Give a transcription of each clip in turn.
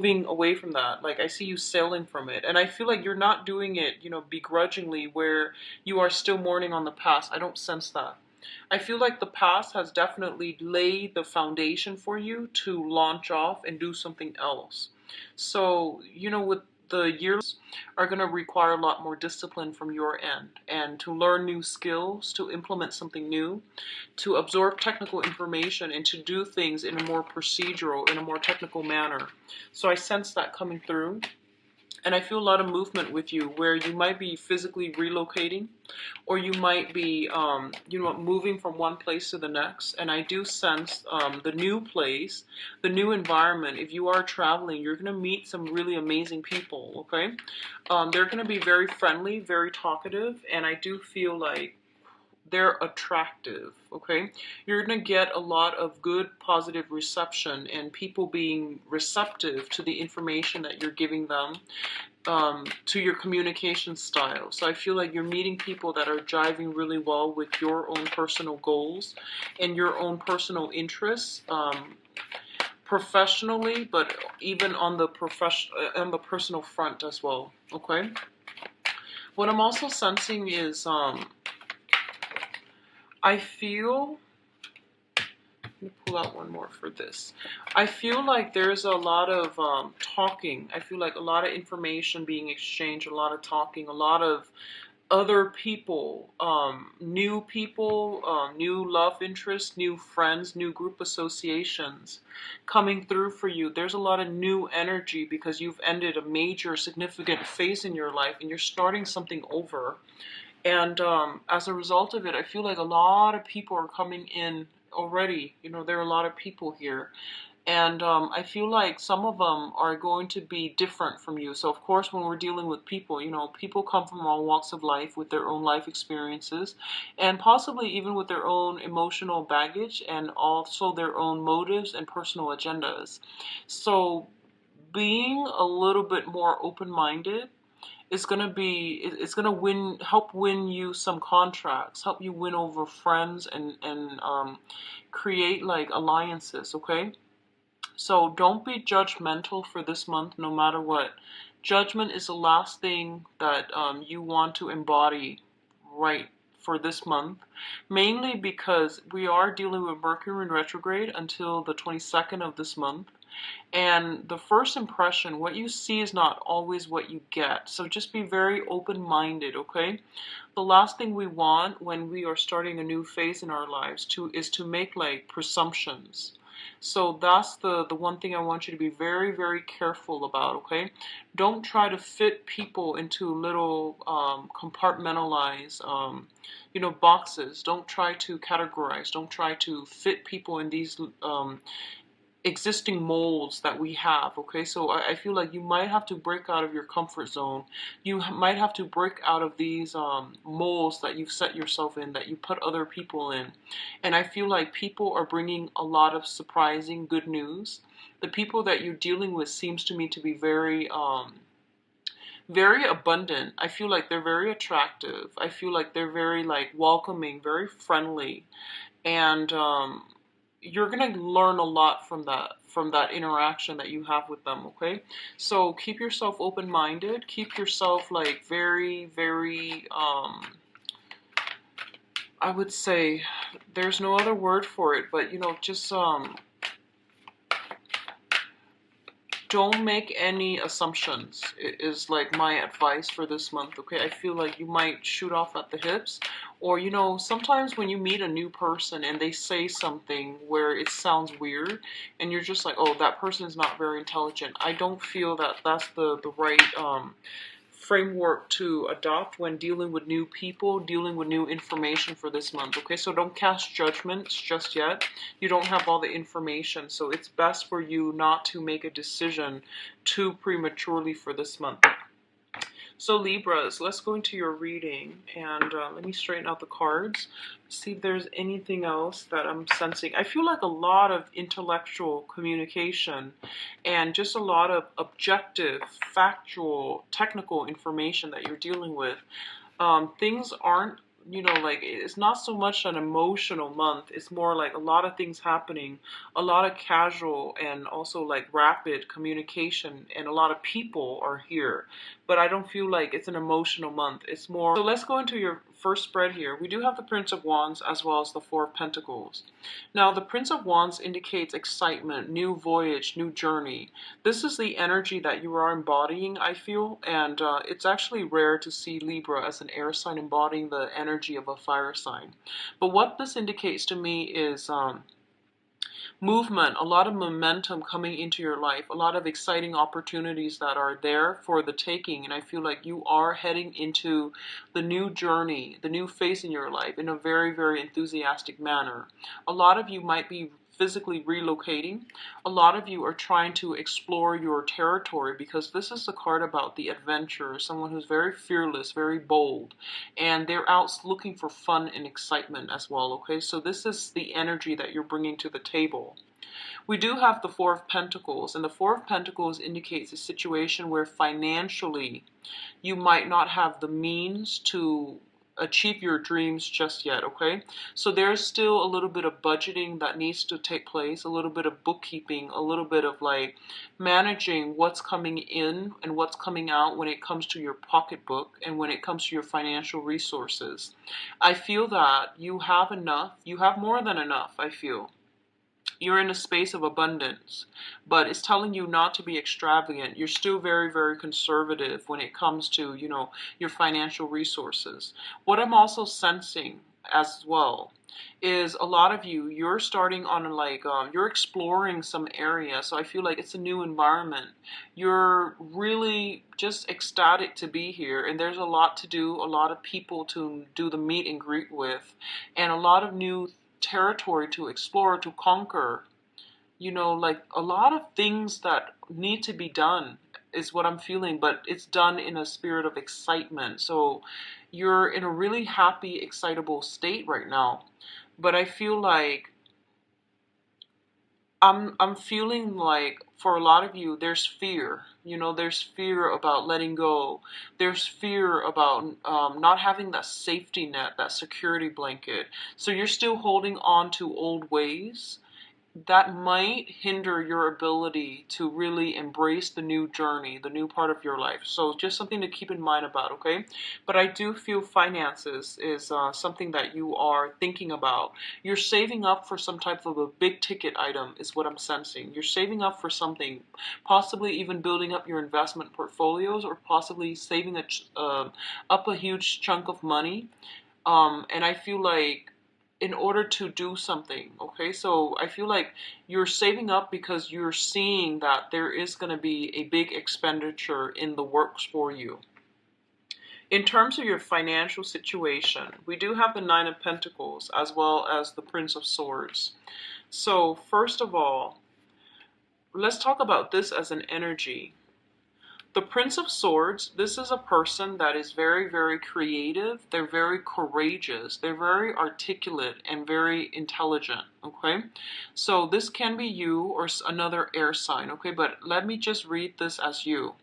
moving away from that. Like I see you sailing from it. And I feel like you're not doing it, begrudgingly, where you are still mourning on the past. I don't sense that. I feel like the past has definitely laid the foundation for you to launch off and do something else. So, with the years are going to require a lot more discipline from your end, and to learn new skills, to implement something new, to absorb technical information, and to do things in a more procedural, in a more technical manner. So I sense that coming through. And I feel a lot of movement with you, where you might be physically relocating, or you might be, moving from one place to the next. And I do sense the new place, the new environment. If you are traveling, you're going to meet some really amazing people, okay? They're going to be very friendly, very talkative, and I do feel like they're attractive, okay? You're going to get a lot of good, positive reception, and people being receptive to the information that you're giving them, to your communication style. So I feel like you're meeting people that are jiving really well with your own personal goals and your own personal interests, professionally, but even on the personal front as well, okay? What I'm also sensing is, I feel, let me pull out one more for this. I feel like there's a lot of talking. I feel like a lot of information being exchanged, a lot of talking, a lot of other people, new love interests, new friends, new group associations coming through for you. There's a lot of new energy because you've ended a major significant phase in your life and you're starting something over. And as a result of it, I feel like a lot of people are coming in already. There are a lot of people here. And I feel like some of them are going to be different from you. So, of course, when we're dealing with people, people come from all walks of life with their own life experiences and possibly even with their own emotional baggage and also their own motives and personal agendas. So, being a little bit more open-minded it's gonna help win you some contracts, help you win over friends, and create like alliances, okay? So don't be judgmental for this month, no matter what. Judgment is the last thing that you want to embody right for this month, mainly because we are dealing with Mercury in retrograde until the 22nd of this month. And the first impression, what you see is not always what you get. So just be very open-minded, okay? The last thing we want when we are starting a new phase in our lives is to make like presumptions. So that's the one thing I want you to be very, very careful about, okay? Don't try to fit people into little compartmentalized, boxes. Don't try to categorize. Don't try to fit people in these existing molds that we have, okay? So I feel like you might have to break out of your comfort zone. You might have to break out of these molds that you've set yourself in, that you put other people in. And I feel like people are bringing a lot of surprising good news. The people that you're dealing with seems to me to be very very abundant. I feel like they're very attractive. I feel like they're very like welcoming, very friendly. And you're going to learn a lot from that interaction that you have with them, okay? So keep yourself open-minded, keep yourself like very, very I would say, there's no other word for it, but just don't make any assumptions is like my advice for this month, okay? I feel like you might shoot off at the hips, or sometimes when you meet a new person and they say something where it sounds weird and you're just like, oh, that person is not very intelligent. I don't feel that that's the right framework to adopt when dealing with new people, dealing with new information for this month, okay? So don't cast judgments just yet. You don't have all the information, so it's best for you not to make a decision too prematurely for this month. So Libras, let's go into your reading, and let me straighten out the cards, see if there's anything else that I'm sensing. I feel like a lot of intellectual communication and just a lot of objective, factual, technical information that you're dealing with. Things aren't you know, like it's not so much an emotional month. It's more like a lot of things happening, a lot of casual and also like rapid communication, and a lot of people are here. But I don't feel like it's an emotional month. It's more. So let's go into your first spread here. We do have the Prince of Wands as well as the Four of Pentacles. Now, the Prince of Wands indicates excitement, new voyage, new journey. This is the energy that you are embodying, I feel, and it's actually rare to see Libra as an air sign embodying the energy of a fire sign. But what this indicates to me is movement, a lot of momentum coming into your life, a lot of exciting opportunities that are there for the taking. And I feel like you are heading into the new journey, the new phase in your life in a very, very enthusiastic manner. A lot of you might be physically relocating. A lot of you are trying to explore your territory, because this is the card about the adventurer, someone who's very fearless, very bold, and they're out looking for fun and excitement as well, okay? So this is the energy that you're bringing to the table. We do have the Four of Pentacles, and the Four of Pentacles indicates a situation where financially you might not have the means to achieve your dreams just yet, okay? So there's still a little bit of budgeting that needs to take place, a little bit of bookkeeping, a little bit of like managing what's coming in and what's coming out when it comes to your pocketbook and when it comes to your financial resources. I feel that you have enough, you have more than enough, I feel. You're in a space of abundance, but it's telling you not to be extravagant. You're still very, very conservative when it comes to, you know, your financial resources. What I'm also sensing as well is a lot of you, you're starting on like, you're exploring some area. So I feel like it's a new environment. You're really just ecstatic to be here. And there's a lot to do, a lot of people to do the meet and greet with, and a lot of new territory to explore, to conquer. You know, like a lot of things that need to be done is what I'm feeling, but it's done in a spirit of excitement. So you're in a really happy, excitable state right now. But I feel like I'm feeling like for a lot of you there's fear. You know, there's fear about letting go. There's fear about not having that safety net, that security blanket. So you're still holding on to old ways that might hinder your ability to really embrace the new journey, the new part of your life. So just something to keep in mind about, okay? But I do feel finances is something that you are thinking about. You're saving up for some type of a big ticket item is what I'm sensing. You're saving up for something, possibly even building up your investment portfolios, or possibly saving up a huge chunk of money. And I feel like in order to do something, okay? So I feel like you're saving up because you're seeing that there is going to be a big expenditure in the works for you. In terms of your financial situation, we do have the Nine of Pentacles as well as the Prince of Swords. So first of all, let's talk about this as an energy. The Prince of Swords, this is a person that is very, very creative. They're very courageous. They're very articulate and very intelligent, okay? So this can be you or another air sign, okay? But let me just read this as you.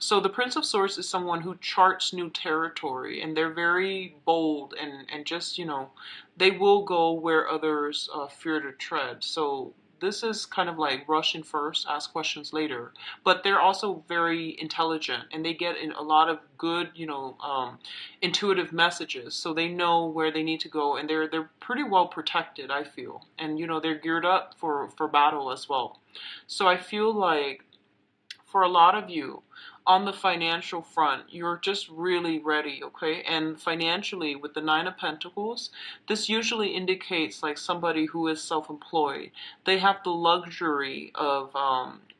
So the Prince of Swords is someone who charts new territory, and they're very bold and just, you know, they will go where others fear to tread. So this is kind of like rush in first, ask questions later. But they're also very intelligent, and they get in a lot of good, you know, intuitive messages. So they know where they need to go, and they're pretty well protected, I feel. And you know, they're geared up for battle as well. So I feel like for a lot of you on the financial front, you're just really ready, okay? And financially, with the Nine of Pentacles, this usually indicates like somebody who is self-employed. They have the luxury of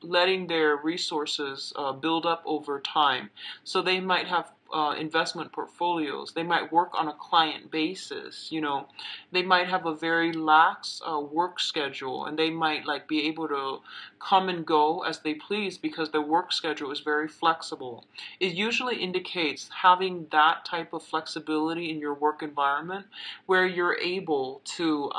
letting their resources build up over time. So they might have investment portfolios. They might work on a client basis, you know. They might have a very lax work schedule, and they might like be able to come and go as they please because their work schedule is very flexible. It usually indicates having that type of flexibility in your work environment where you're able to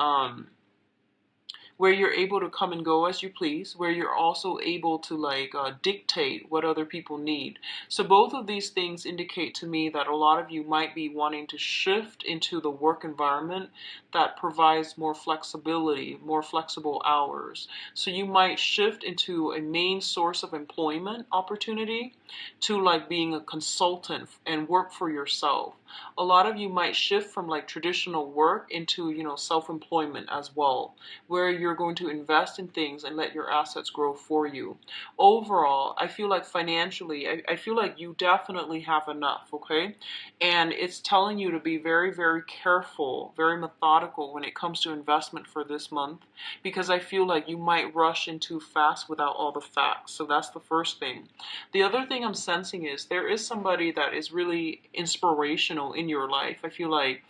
where you're able to come and go as you please, where you're also able to like dictate what other people need. So both of these things indicate to me that a lot of you might be wanting to shift into the work environment that provides more flexibility, more flexible hours. So you might shift into a main source of employment opportunity to like being a consultant and work for yourself. A lot of you might shift from like traditional work into, self-employment as well, where you're going to invest in things and let your assets grow for you. Overall, I feel like financially, I feel like you definitely have enough, okay? And it's telling you to be very, very careful, very methodical when it comes to investment for this month, because I feel like you might rush in too fast without all the facts. So that's the first thing. The other thing I'm sensing is there is somebody that is really inspirational in your life. I feel like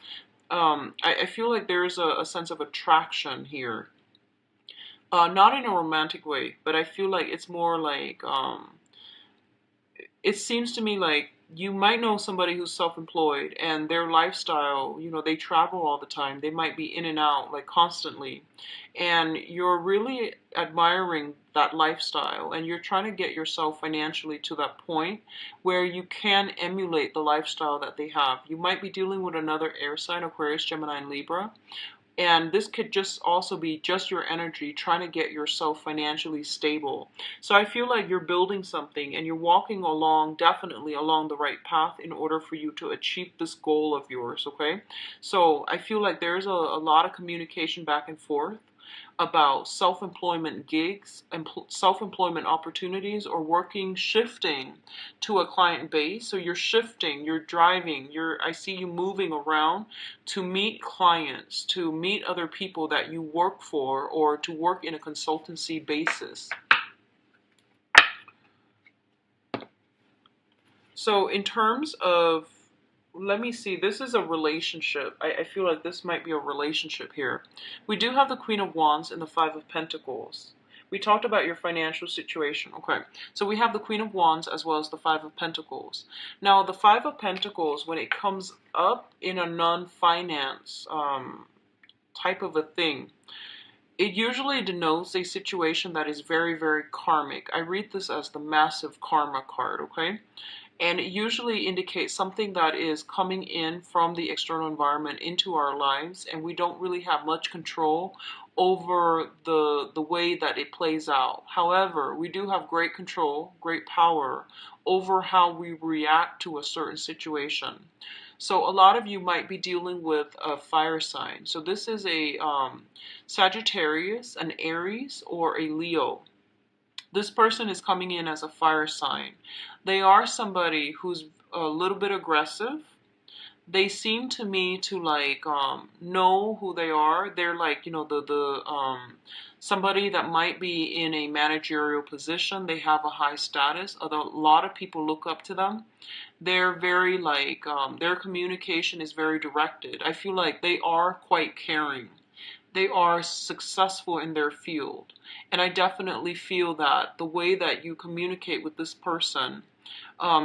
I feel like there's a sense of attraction here. Not in a romantic way, but I feel like it's more like it seems to me like you might know somebody who's self-employed and their lifestyle, they travel all the time. They might be in and out like constantly. And you're really admiring that lifestyle and you're trying to get yourself financially to that point where you can emulate the lifestyle that they have. You might be dealing with another air sign, Aquarius, Gemini, and Libra. And this could just also be just your energy trying to get yourself financially stable. So I feel like you're building something and you're walking along, definitely along the right path in order for you to achieve this goal of yours, okay? So I feel like there's a lot of communication back and forth about self-employment gigs and self-employment opportunities or working, shifting to a client base. So you're shifting, you're driving, I see you moving around to meet clients, to meet other people that you work for, or to work in a consultancy basis. So in terms of, let me see, this is a relationship. I feel like this might be a relationship here. We do have the Queen of Wands and the Five of Pentacles. We talked about your financial situation. Okay, so we have the Queen of Wands as well as the Five of Pentacles. Now, the Five of Pentacles, when it comes up in a non-finance type of a thing, it usually denotes a situation that is very, very karmic. I read this as the Massive Karma card, okay? And it usually indicates something that is coming in from the external environment into our lives, and we don't really have much control over the way that it plays out. However, we do have great control, great power over how we react to a certain situation. So a lot of you might be dealing with a fire sign. So this is a Sagittarius, an Aries, or a Leo. This person is coming in as a fire sign. They are somebody who's a little bit aggressive. They seem to me to like know who they are. They're like, somebody that might be in a managerial position. They have a high status. Although a lot of people look up to them. They're very like their communication is very directed. I feel like they are quite caring. They are successful in their field. And I definitely feel that the way that you communicate with this person,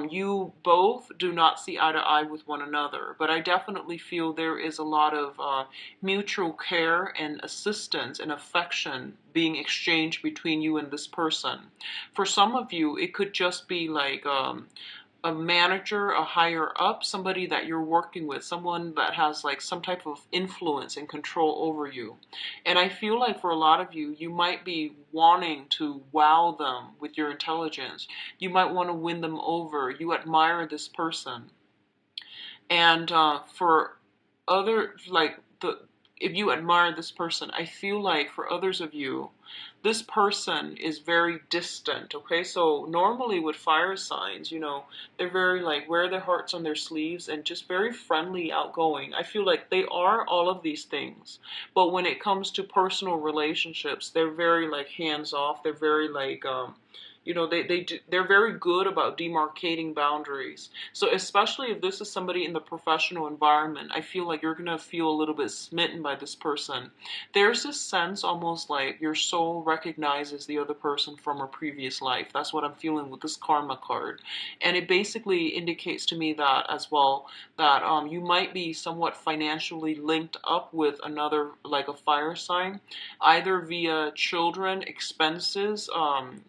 you both do not see eye to eye with one another. But I definitely feel there is a lot of mutual care and assistance and affection being exchanged between you and this person. For some of you, it could just be like a manager, a higher up, somebody that you're working with, someone that has like some type of influence and control over you. And I feel like for a lot of you, you might be wanting to wow them with your intelligence. You might want to win them over. You admire this person. And for other, like if you admire this person, I feel like for others of you, this person is very distant, okay? So normally with fire signs, they're very like wear their hearts on their sleeves and just very friendly, outgoing. I feel like they are all of these things. But when it comes to personal relationships, they're very like hands off. They're very like, You know, they're very good about demarcating boundaries. So especially if this is somebody in the professional environment, I feel like you're gonna feel a little bit smitten by this person. There's this sense almost like your soul recognizes the other person from a previous life. That's what I'm feeling with this karma card. And it basically indicates to me that as well, that you might be somewhat financially linked up with another, like a fire sign, either via children, expenses,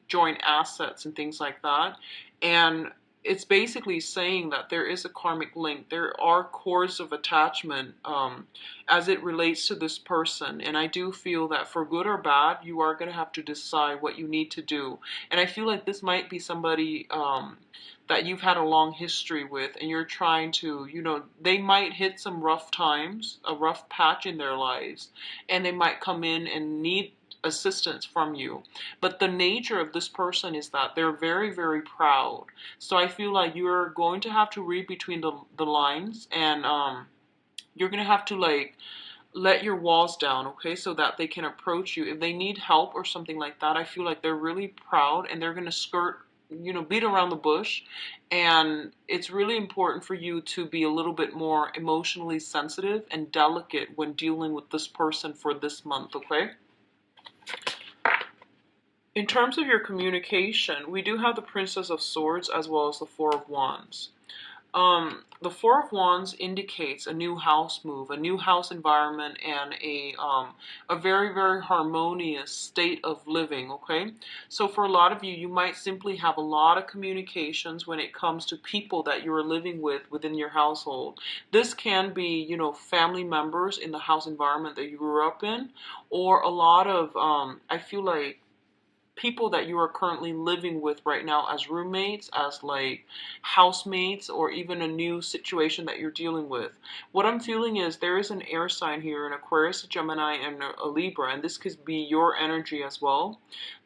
joint assets, and things like that. And it's basically saying that there is a karmic link. There are cords of attachment as it relates to this person. And I do feel that for good or bad, you are going to have to decide what you need to do. And I feel like this might be somebody that you've had a long history with, and you're trying to, you know, they might hit some rough times, a rough patch in their lives, and they might come in and need assistance from you. But the nature of this person is that they're very, very proud. So I feel like you're going to have to read between the lines, and you're going to have to like let your walls down, okay, so that they can approach you. If they need help or something like that, I feel like they're really proud and they're going to skirt, you know, beat around the bush. And it's really important for you to be a little bit more emotionally sensitive and delicate when dealing with this person for this month, okay? In terms of your communication, we do have the Princess of Swords as well as the Four of Wands. The Four of Wands indicates a new house move, a new house environment, and a very, very harmonious state of living, okay? So for a lot of you, you might simply have a lot of communications when it comes to people that you're living with within your household. This can be, you know, family members in the house environment that you grew up in, or a lot of, I feel like, people that you are currently living with right now as roommates, as like housemates, or even a new situation that you're dealing with. What I'm feeling is there is an air sign here, an Aquarius, a Gemini, and a Libra, and this could be your energy as well.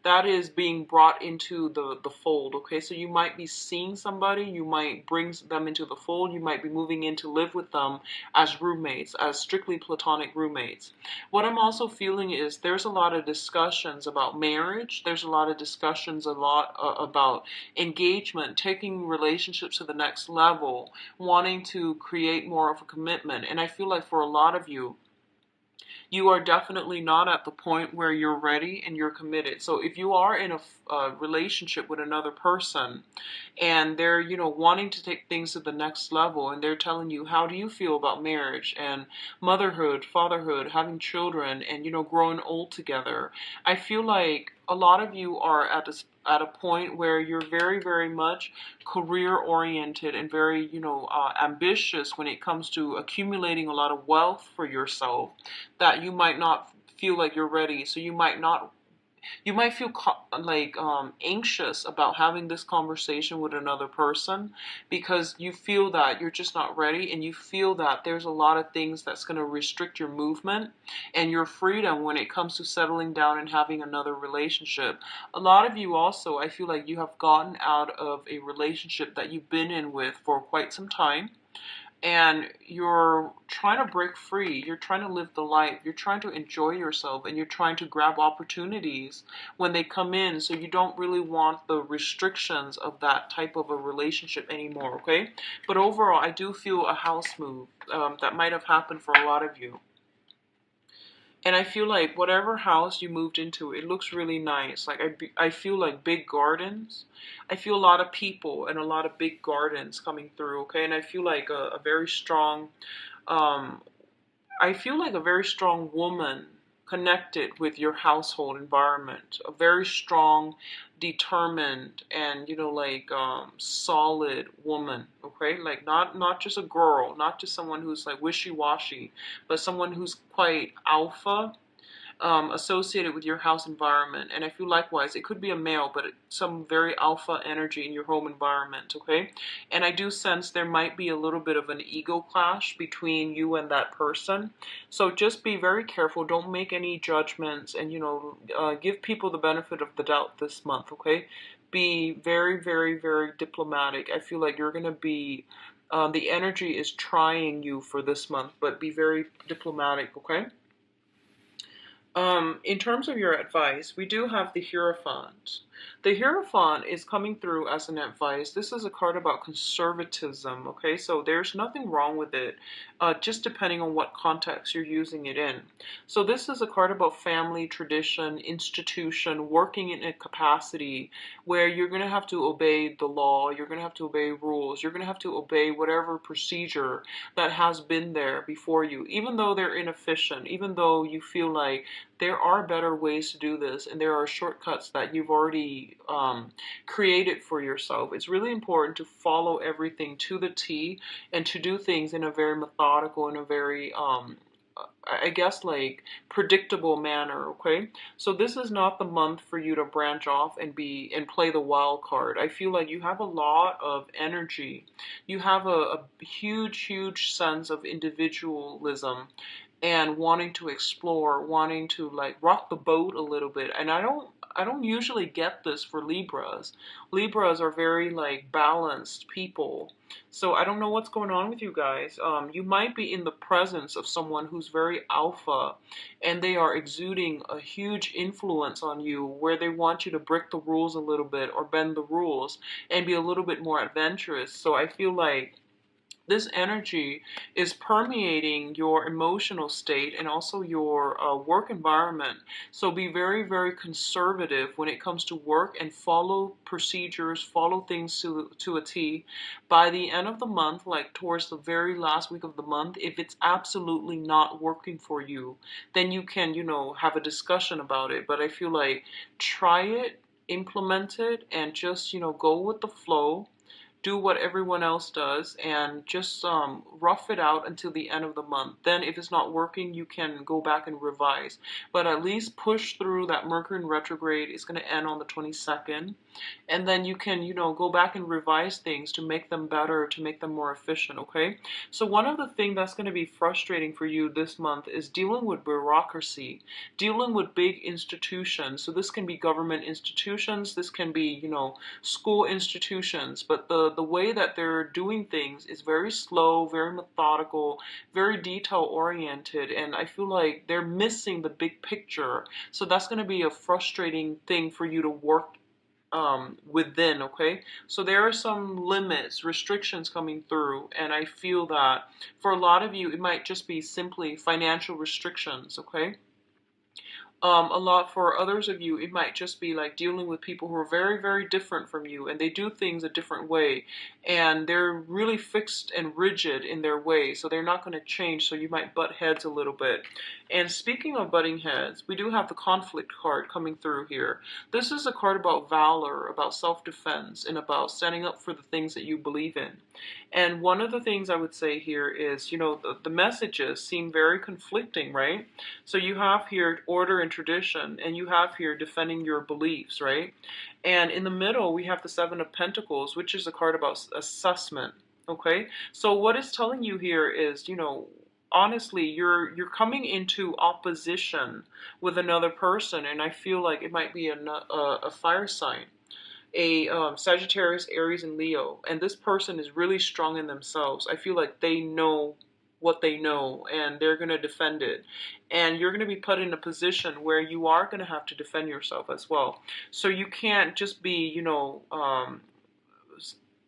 That is being brought into the fold, okay? So you might be seeing somebody, you might bring them into the fold, you might be moving in to live with them as roommates, as strictly platonic roommates. What I'm also feeling is there's a lot of discussions about marriage. There's a lot of discussions about engagement, taking relationships to the next level, wanting to create more of a commitment. And I feel like for a lot of you, you are definitely not at the point where you're ready and you're committed. So if you are in a relationship with another person and they're, you know, wanting to take things to the next level, and they're telling you, how do you feel about marriage and motherhood, fatherhood, having children, and, you know, growing old together, I feel like a lot of you are at a point where you're very, very much career oriented and very, you know, ambitious when it comes to accumulating a lot of wealth for yourself, that you might not feel like you're ready. So you might feel anxious about having this conversation with another person because you feel that you're just not ready, and you feel that there's a lot of things that's going to restrict your movement and your freedom when it comes to settling down and having another relationship. A lot of you also, I feel like you have gotten out of a relationship that you've been in with for quite some time, and you're trying to break free, you're trying to live the life, you're trying to enjoy yourself, and you're trying to grab opportunities when they come in, so you don't really want the restrictions of that type of a relationship anymore, okay? But overall, I do feel a house move that might have happened for a lot of you. And I feel like whatever house you moved into, it looks really nice. Like I feel like big gardens. I feel a lot of people and a lot of big gardens coming through, okay? And I feel like a very strong, um, I feel like a very strong woman connected with your household environment. A very strong, determined, and, you know, like solid woman. Okay, like not just a girl, not just someone who's like wishy-washy, but someone who's quite alpha, associated with your house environment. And I feel likewise, it could be a male, but some very alpha energy in your home environment, okay? And I do sense there might be a little bit of an ego clash between you and that person. So just be very careful. Don't make any judgments, and, you know, give people the benefit of the doubt this month, okay? Be very, very, very diplomatic. I feel like you're going to be, the energy is trying you for this month, but be very diplomatic, okay? In terms of your advice, we do have the Hierophant. The Hierophant is coming through as an advice. This is a card about conservatism, okay? So there's nothing wrong with it, just depending on what context you're using it in. So this is a card about family, tradition, institution, working in a capacity where you're going to have to obey the law, you're going to have to obey rules, you're going to have to obey whatever procedure that has been there before you, even though they're inefficient, even though you feel like there are better ways to do this and there are shortcuts that you've already created for yourself. It's really important to follow everything to the T and to do things in a very methodical, in a very I guess like predictable manner, okay? So this is not the month for you to branch off and play the wild card. I feel like you have a lot of energy. You have a huge sense of individualism and wanting to explore, wanting to like rock the boat a little bit. And I don't usually get this for Libras. Libras are very like balanced people. So I don't know what's going on with you guys. You might be in the presence of someone who's very alpha and they are exuding a huge influence on you where they want you to break the rules a little bit or bend the rules and be a little bit more adventurous. So I feel like this energy is permeating your emotional state and also your work environment. So be very conservative when it comes to work and follow procedures, follow things to a T. By the end of the month, like towards the very last week of the month, if it's absolutely not working for you, then you can, have a discussion about it. But I feel like try it, implement it, and just, go with the flow, do what everyone else does, and just rough it out until the end of the month. Then if it's not working, you can go back and revise. But at least push through that Mercury in retrograde. It's going to end on the 22nd. And then you can, go back and revise things to make them better, to make them more efficient, okay? So one of the things that's going to be frustrating for you this month is dealing with bureaucracy, dealing with big institutions. So this can be government institutions, this can be, school institutions, but the way that they're doing things is very slow, very methodical, very detail oriented, and I feel like they're missing the big picture. So that's going to be a frustrating thing for you to work within, okay? So there are some limits, restrictions coming through, and I feel that for a lot of you, it might just be simply financial restrictions, okay? A lot for others of you, it might just be like dealing with people who are very different from you and they do things a different way and they're really fixed and rigid in their way, so they're not going to change, so you might butt heads a little bit. And speaking of butting heads, we do have the conflict card coming through here. This is a card about valor, about self-defense, and about standing up for the things that you believe in. And one of the things I would say here is, the messages seem very conflicting, right? So you have here order and tradition, and you have here defending your beliefs, right? And in the middle, we have the Seven of Pentacles, which is a card about assessment, okay? So what it's telling you here is, honestly, you're coming into opposition with another person, and I feel like it might be a fire sign, a Sagittarius, Aries, and Leo, and this person is really strong in themselves. I feel like they know what they know and they're going to defend it, and you're going to be put in a position where you are going to have to defend yourself as well. So you can't just be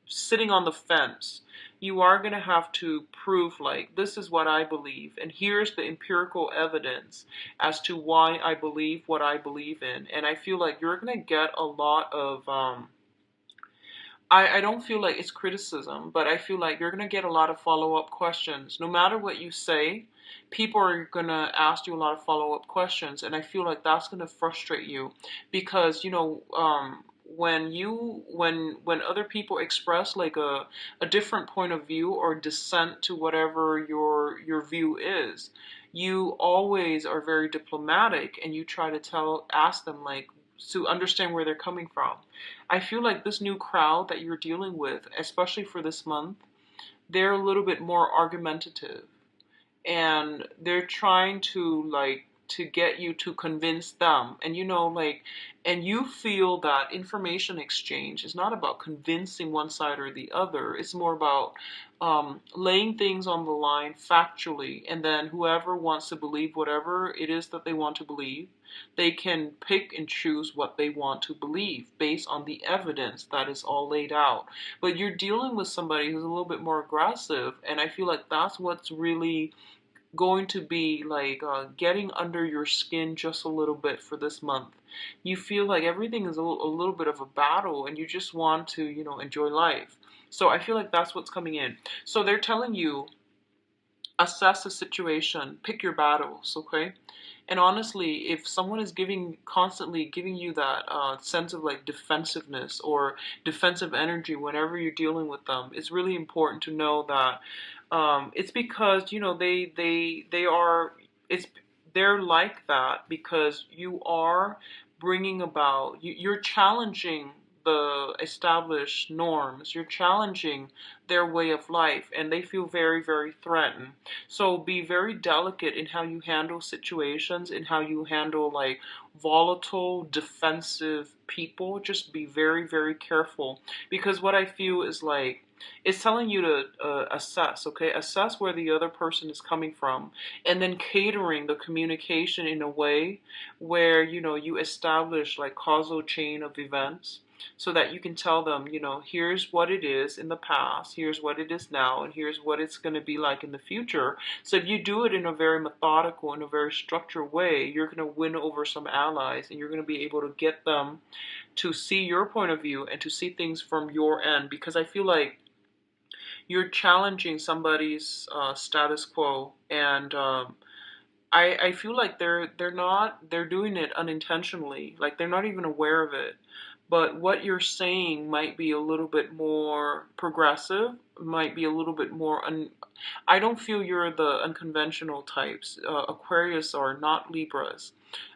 sitting on the fence. You are going to have to prove, like, this is what I believe, and here's the empirical evidence as to why I believe what I believe in. And I feel like you're going to get a lot of I don't feel like it's criticism, but I feel like you're going to get a lot of follow-up questions. No matter what you say, people are going to ask you a lot of follow-up questions, and I feel like that's going to frustrate you because, when other people express like a different point of view or dissent to whatever your view is, you always are very diplomatic and you try to ask them like to understand where they're coming from. I feel like this new crowd that you're dealing with, especially for this month, they're a little bit more argumentative and they're trying to like to get you to convince them. And you know, like, and you feel that information exchange is not about convincing one side or the other. It's more about laying things on the line factually, and then whoever wants to believe whatever it is that they want to believe, they can pick and choose what they want to believe based on the evidence that is all laid out. But you're dealing with somebody who's a little bit more aggressive, and I feel like that's what's really going to be like getting under your skin just a little bit for this month. You feel like everything is a little bit of a battle, and you just want to, you know, enjoy life. So I feel like that's what's coming in. So they're telling you, assess the situation, pick your battles, okay? And honestly, if someone is constantly giving you that sense of like defensiveness or defensive energy whenever you're dealing with them, it's really important to know that it's because, you know, they are, it's, they're like that because you are bringing about, you're challenging the established norms, you're challenging their way of life, and they feel very, very threatened. So be very delicate in how you handle situations, in how you handle like volatile, defensive people. Just be very, very careful, because what I feel is like, it's telling you to assess, okay? Assess where the other person is coming from, and then catering the communication in a way where, you know, you establish like causal chain of events, so that you can tell them, you know, here's what it is in the past, here's what it is now, and here's what it's going to be like in the future. So if you do it in a very methodical, in a very structured way, you're going to win over some allies, and you're going to be able to get them to see your point of view and to see things from your end, because I feel like you're challenging somebody's status quo, and I feel like they're doing it unintentionally, like they're not even aware of it. But what you're saying might be a little bit more progressive, might be a little bit more I don't feel you're the unconventional types. Aquarius are not Libras.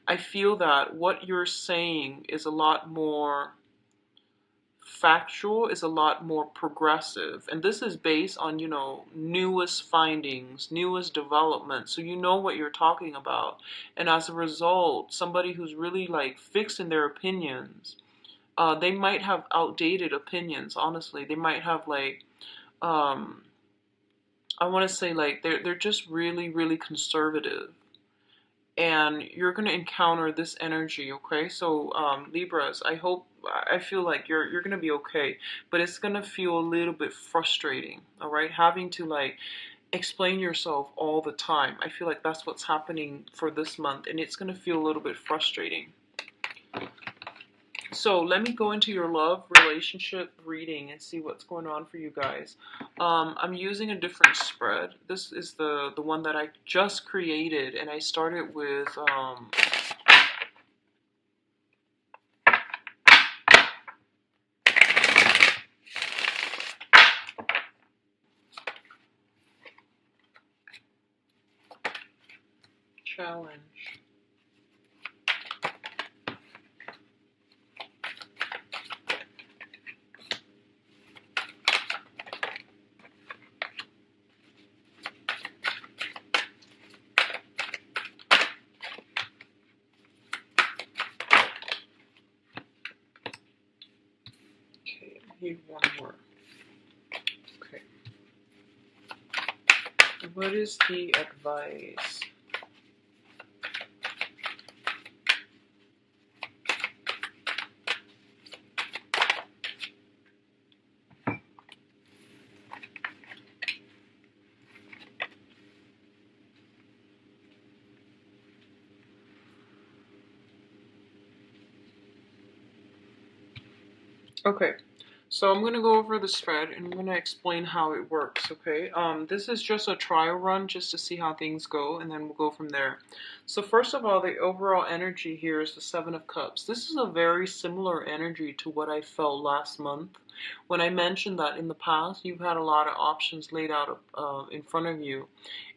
I feel that what you're saying is a lot more factual, is a lot more progressive, and this is based on, you know, newest findings, newest development, so you know what you're talking about. And as a result, somebody who's really like fixed in their opinions, they might have outdated opinions. Honestly, they might have like I want to say like they're just really, really conservative, and you're going to encounter this energy, okay? So Libras, I feel like you're going to be okay, but it's going to feel a little bit frustrating, all right? Having to like explain yourself all the time. I feel like that's what's happening for this month, and it's going to feel a little bit frustrating. So let me go into your love relationship reading and see what's going on for you guys. I'm using a different spread. This is the one that I just created, and I started with challenge. Okay, I need one more. Okay. What is the advice? Okay, so I'm going to go over the spread, and I'm going to explain how it works, okay? This is just a trial run just to see how things go, and then we'll go from there. So first of all, the overall energy here is the Seven of Cups. This is a very similar energy to what I felt last month. When I mentioned that in the past, you've had a lot of options laid out in front of you.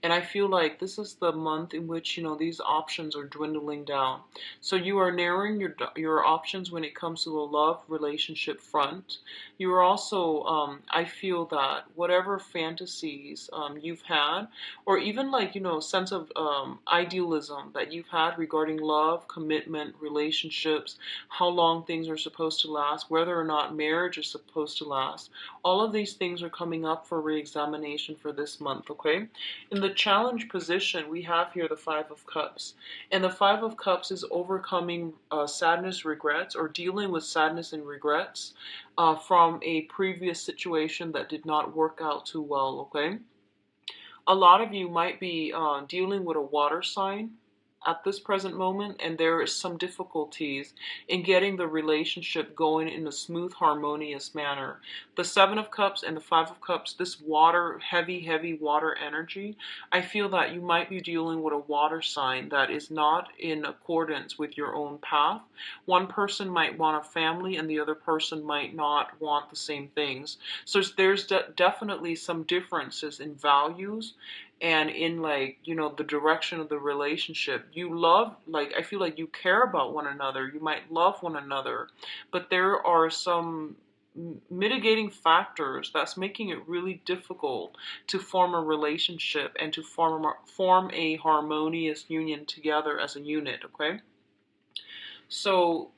And I feel like this is the month in which, these options are dwindling down. So you are narrowing your options when it comes to the love relationship front. You are also, I feel that whatever fantasies you've had, or even like, sense of idealism that you've had regarding love, commitment, relationships, how long things are supposed to last, whether or not marriage is supposed to last, all of these things are coming up for re-examination for this month, okay? In the challenge position, we have here the Five of Cups. And the Five of Cups is overcoming sadness, regrets, or dealing with sadness and regrets from a previous situation that did not work out too well, okay? A lot of you might be dealing with a water sign at this present moment, and there is some difficulties in getting the relationship going in a smooth, harmonious manner. The Seven of Cups and the Five of Cups, this water, heavy, heavy water energy, I feel that you might be dealing with a water sign that is not in accordance with your own path. One person might want a family and the other person might not want the same things. So there's definitely some differences in values and in like the direction of the relationship. You love, like, I feel like you care about one another, you might love one another, but there are some mitigating factors that's making it really difficult to form a relationship and to form a harmonious union together as a unit, okay? So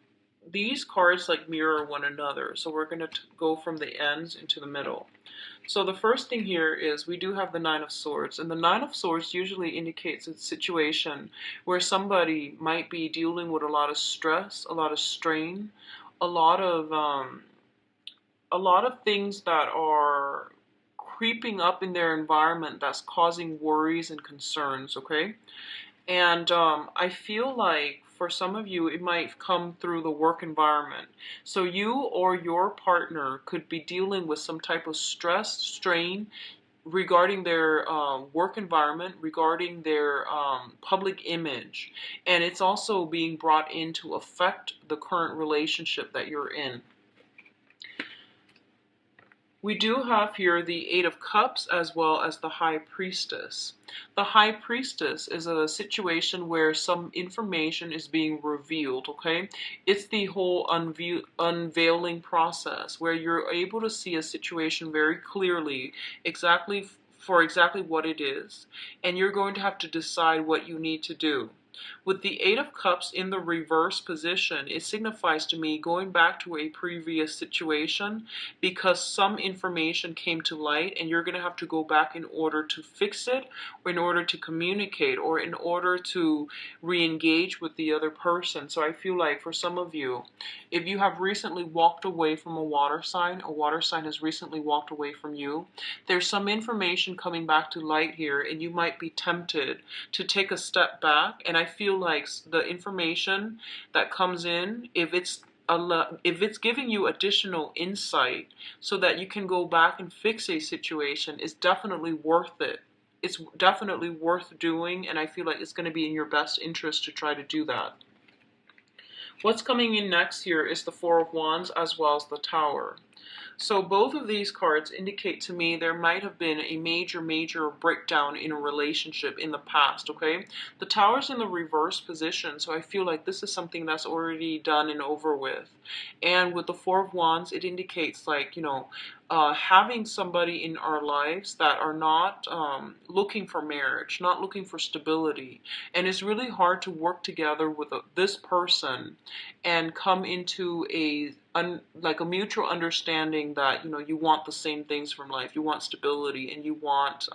these cards like mirror one another, so we're going to go from the ends into the middle. So the first thing here is we do have the Nine of Swords, and the Nine of Swords usually indicates a situation where somebody might be dealing with a lot of stress, a lot of strain, a lot of things that are creeping up in their environment that's causing worries and concerns, okay? And I feel like for some of you, it might come through the work environment. So you or your partner could be dealing with some type of stress, strain regarding their work environment, regarding their public image. And it's also being brought in to affect the current relationship that you're in. We do have here the Eight of Cups as well as the High Priestess. The High Priestess is a situation where some information is being revealed, okay? It's the whole unveiling process where you're able to see a situation very clearly, exactly what it is, and you're going to have to decide what you need to do. With the Eight of Cups in the reverse position, it signifies to me going back to a previous situation because some information came to light and you're going to have to go back in order to fix it, or in order to communicate, or in order to re-engage with the other person. So I feel like for some of you, if you have recently walked away from a water sign has recently walked away from you, there's some information coming back to light here and you might be tempted to take a step back. And I feel like the information that comes in, if it's giving you additional insight so that you can go back and fix a situation, is definitely worth it. It's definitely worth doing, and I feel like it's going to be in your best interest to try to do that. What's coming in next here is the Four of Wands as well as the Tower. So both of these cards indicate to me there might have been a major breakdown in a relationship in the past, okay? The Tower's in the reverse position, so I feel like this is something that's already done and over with. And with the Four of Wands, it indicates like, having somebody in our lives that are not looking for marriage, not looking for stability. And it's really hard to work together with this person and come into a mutual understanding that you want the same things from life. You want stability and you want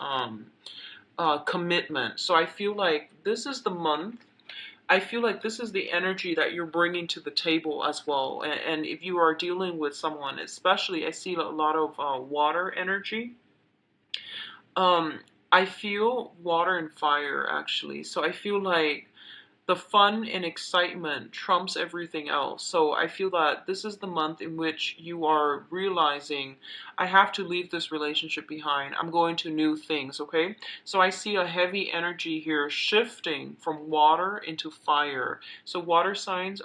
commitment. So I feel like this is the month. I feel like this is the energy that you're bringing to the table as well. And if you are dealing with someone, especially, I see a lot of water energy. I feel water and fire, actually. So I feel like the fun and excitement trumps everything else. So I feel that this is the month in which you are realizing, I have to leave this relationship behind. I'm going to new things, okay? So I see a heavy energy here shifting from water into fire. So water signs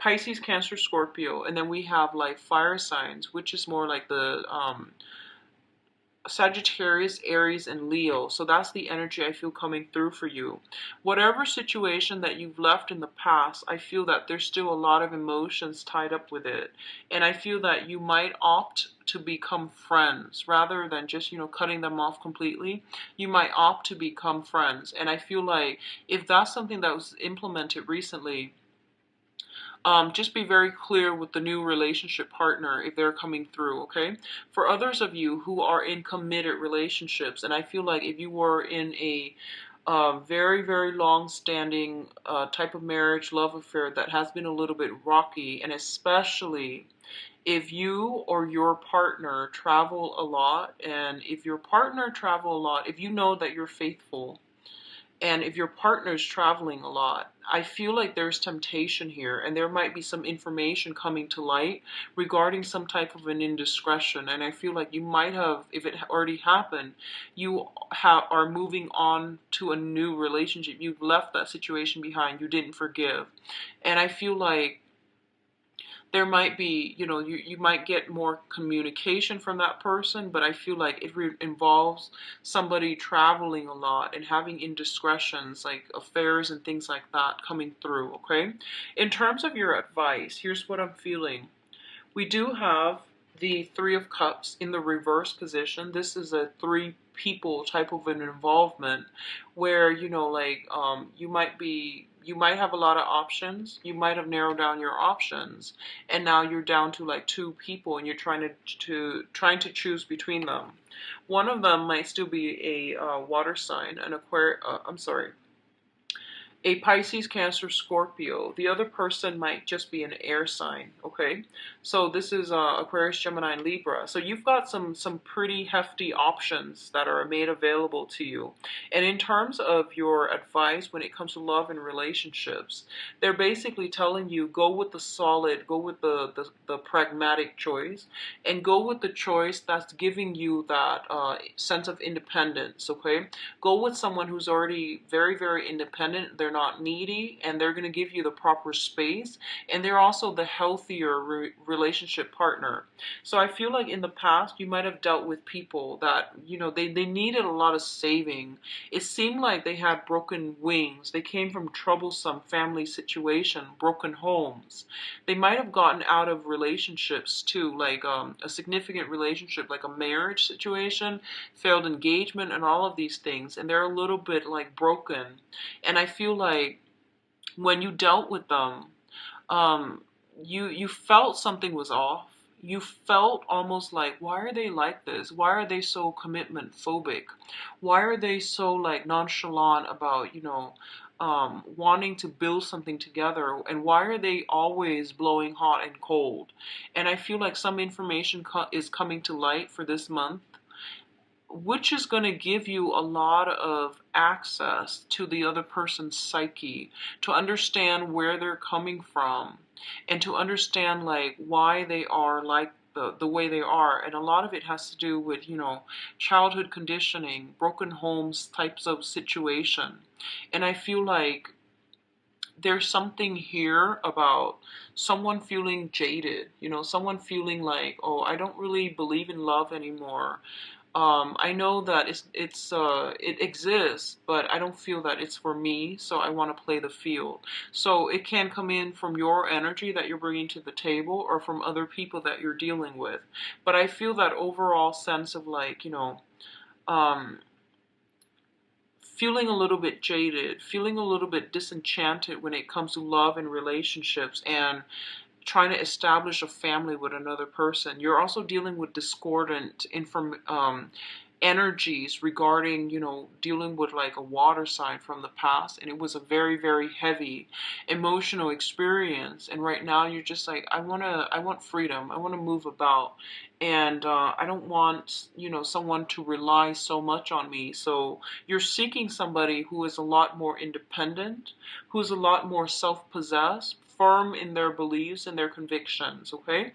Pisces, Cancer, Scorpio, and then we have like fire signs, which is more like the Sagittarius, Aries, and Leo. So that's the energy I feel coming through for you. Whatever situation that you've left in the past, I feel that there's still a lot of emotions tied up with it. And I feel that you might opt to become friends rather than just, cutting them off completely. You might opt to become friends. And I feel like if that's something that was implemented recently, just be very clear with the new relationship partner if they're coming through, okay? For others of you who are in committed relationships, and I feel like if you were in a very, very long-standing type of marriage, love affair that has been a little bit rocky, and especially if you or your partner travel a lot, and if your partner travel a lot, if you know that you're faithful, and if your partner's traveling a lot, I feel like there's temptation here, and there might be some information coming to light regarding some type of an indiscretion. And I feel like you might have, if it already happened, you are moving on to a new relationship. You've left that situation behind. You didn't forgive. And I feel like there might be, you might get more communication from that person, but I feel like it involves somebody traveling a lot and having indiscretions like affairs and things like that coming through, okay? In terms of your advice, here's what I'm feeling. We do have the Three of Cups in the reverse position. This is a three people type of an involvement where, you might have a lot of options. You might have narrowed down your options, and now you're down to like two people, and you're trying to choose between them. One of them might still be a water sign, an a Pisces, Cancer, Scorpio. The other person might just be an air sign, okay? So this is Aquarius, Gemini, and Libra. So you've got some pretty hefty options that are made available to you. And in terms of your advice when it comes to love and relationships, they're basically telling you go with the solid, go with the pragmatic choice, and go with the choice that's giving you that sense of independence, okay? Go with someone who's already very, very independent. They're not needy, and they're going to give you the proper space, and they're also the healthier relationship partner. So I feel like in the past you might have dealt with people that they needed a lot of saving. It seemed like they had broken wings. They came from troublesome family situation, broken homes. They might have gotten out of relationships too, like a significant relationship, like a marriage situation, failed engagement, and all of these things, and they're a little bit like broken. And I feel like when you dealt with them, you felt something was off. You felt almost like, why are they like this? Why are they so commitment phobic? Why are they so like nonchalant about wanting to build something together? And why are they always blowing hot and cold? And I feel like some information is coming to light for this month, which is going to give you a lot of access to the other person's psyche, to understand where they're coming from, and to understand like why they are like the way they are. And a lot of it has to do with, childhood conditioning, broken homes types of situation. And I feel like there's something here about someone feeling jaded, someone feeling like, oh, I don't really believe in love anymore. I know that it exists, but I don't feel that it's for me, so I want to play the field. So it can come in from your energy that you're bringing to the table, or from other people that you're dealing with. But I feel that overall sense of like, feeling a little bit jaded, feeling a little bit disenchanted when it comes to love and relationships, and trying to establish a family with another person. You're also dealing with discordant energies regarding, dealing with like a water sign from the past, and it was a very, very heavy emotional experience. And right now you're just like, I want freedom. I want to move about, and I don't want, someone to rely so much on me. So you're seeking somebody who is a lot more independent, who's a lot more self-possessed, firm in their beliefs and their convictions, okay?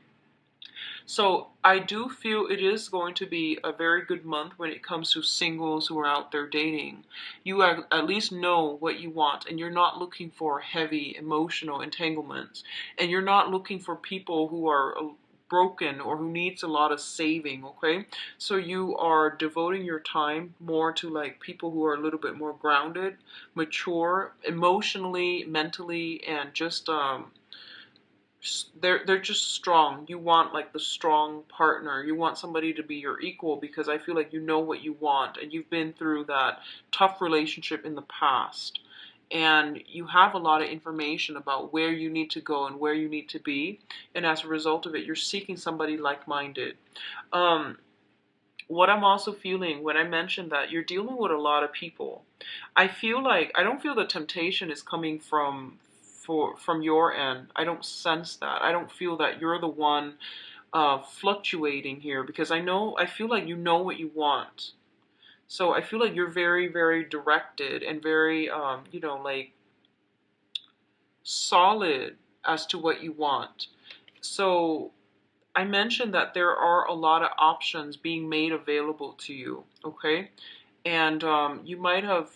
So I do feel it is going to be a very good month when it comes to singles who are out there dating. You at least know what you want, and you're not looking for heavy emotional entanglements, and you're not looking for people who are broken or who needs a lot of saving. Okay, so you are devoting your time more to like people who are a little bit more grounded, mature emotionally, mentally, and just they're just strong. You want like the strong partner. You want somebody to be your equal, because I feel like you know what you want and you've been through that tough relationship in the past. And you have a lot of information about where you need to go and where you need to be. And as a result of it, you're seeking somebody like-minded. Um, what I'm also feeling when I mentioned that you're dealing with a lot of people, I feel like I don't feel the temptation is coming from your end. I don't sense that. I don't feel that you're the one fluctuating here, because I feel like you know what you want. So I feel like you're very, very directed and very, like solid as to what you want. So I mentioned that there are a lot of options being made available to you, okay? And you might have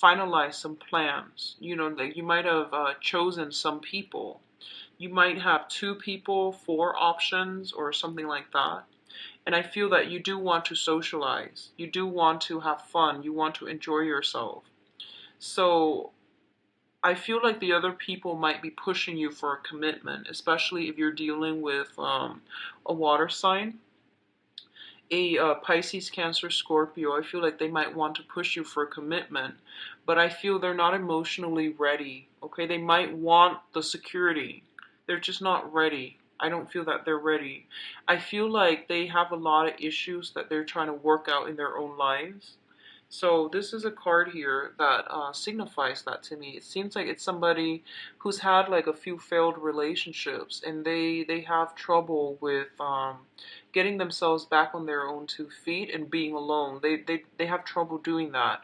finalized some plans. Like you might have chosen some people. You might have two people, four options, or something like that. And I feel that you do want to socialize. You do want to have fun. You want to enjoy yourself. So I feel like the other people might be pushing you for a commitment, especially if you're dealing with a water sign, a Pisces, Cancer, Scorpio. I feel like they might want to push you for a commitment, but I feel they're not emotionally ready. Okay, they might want the security. They're just not ready. I don't feel that they're ready. I feel like they have a lot of issues that they're trying to work out in their own lives. So this is a card here that signifies that to me. It seems like it's somebody who's had like a few failed relationships, and they have trouble with getting themselves back on their own two feet and being alone. They have trouble doing that.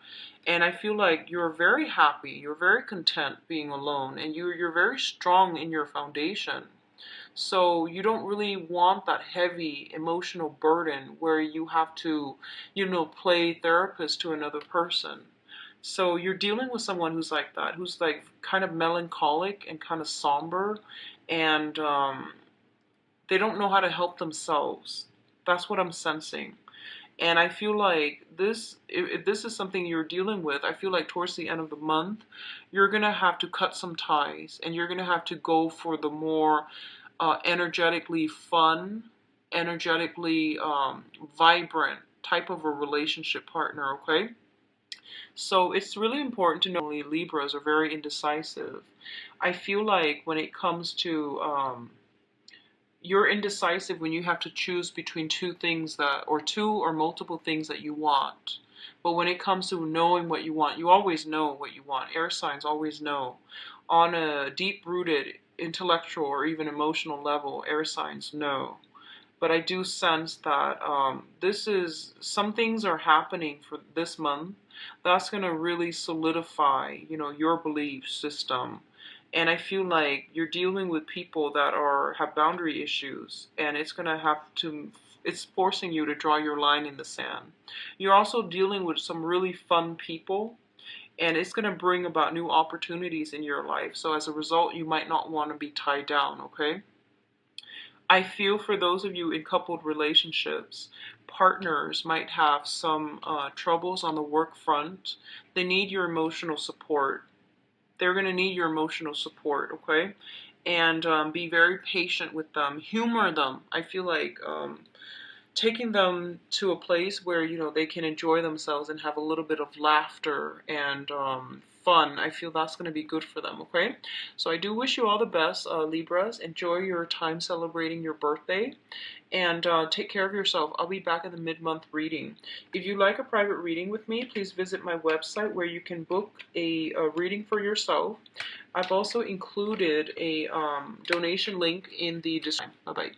And I feel like you're very happy, you're very content being alone, and you're very strong in your foundation. So you don't really want that heavy emotional burden where you have to, play therapist to another person. So you're dealing with someone who's like that, who's like kind of melancholic and kind of somber, and they don't know how to help themselves. That's what I'm sensing. And I feel like if this is something you're dealing with, I feel like towards the end of the month, you're going to have to cut some ties, and you're going to have to go for the more energetically fun, energetically vibrant type of a relationship partner, okay? So it's really important to know Libras are very indecisive. I feel like when it comes to you're indecisive when you have to choose between two things or two or multiple things that you want. But when it comes to knowing what you want, you always know what you want. Air signs always know. On a deep-rooted intellectual or even emotional level, air signs know. But I do sense that some things are happening for this month that's going to really solidify, your belief system. And I feel like you're dealing with people that have boundary issues, and it's forcing you to draw your line in the sand. You're also dealing with some really fun people, and it's going to bring about new opportunities in your life. So as a result, you might not want to be tied down, okay? I feel for those of you in coupled relationships, partners might have some troubles on the work front. They need your emotional support. They're going to need your emotional support, okay? And be very patient with them. Humor them. I feel like taking them to a place where, they can enjoy themselves and have a little bit of laughter and fun. I feel that's going to be good for them, okay? So I do wish you all the best, Libras. Enjoy your time celebrating your birthday, and take care of yourself. I'll be back in the mid-month reading. If you'd like a private reading with me, please visit my website where you can book a reading for yourself. I've also included a donation link in the description. Bye-bye.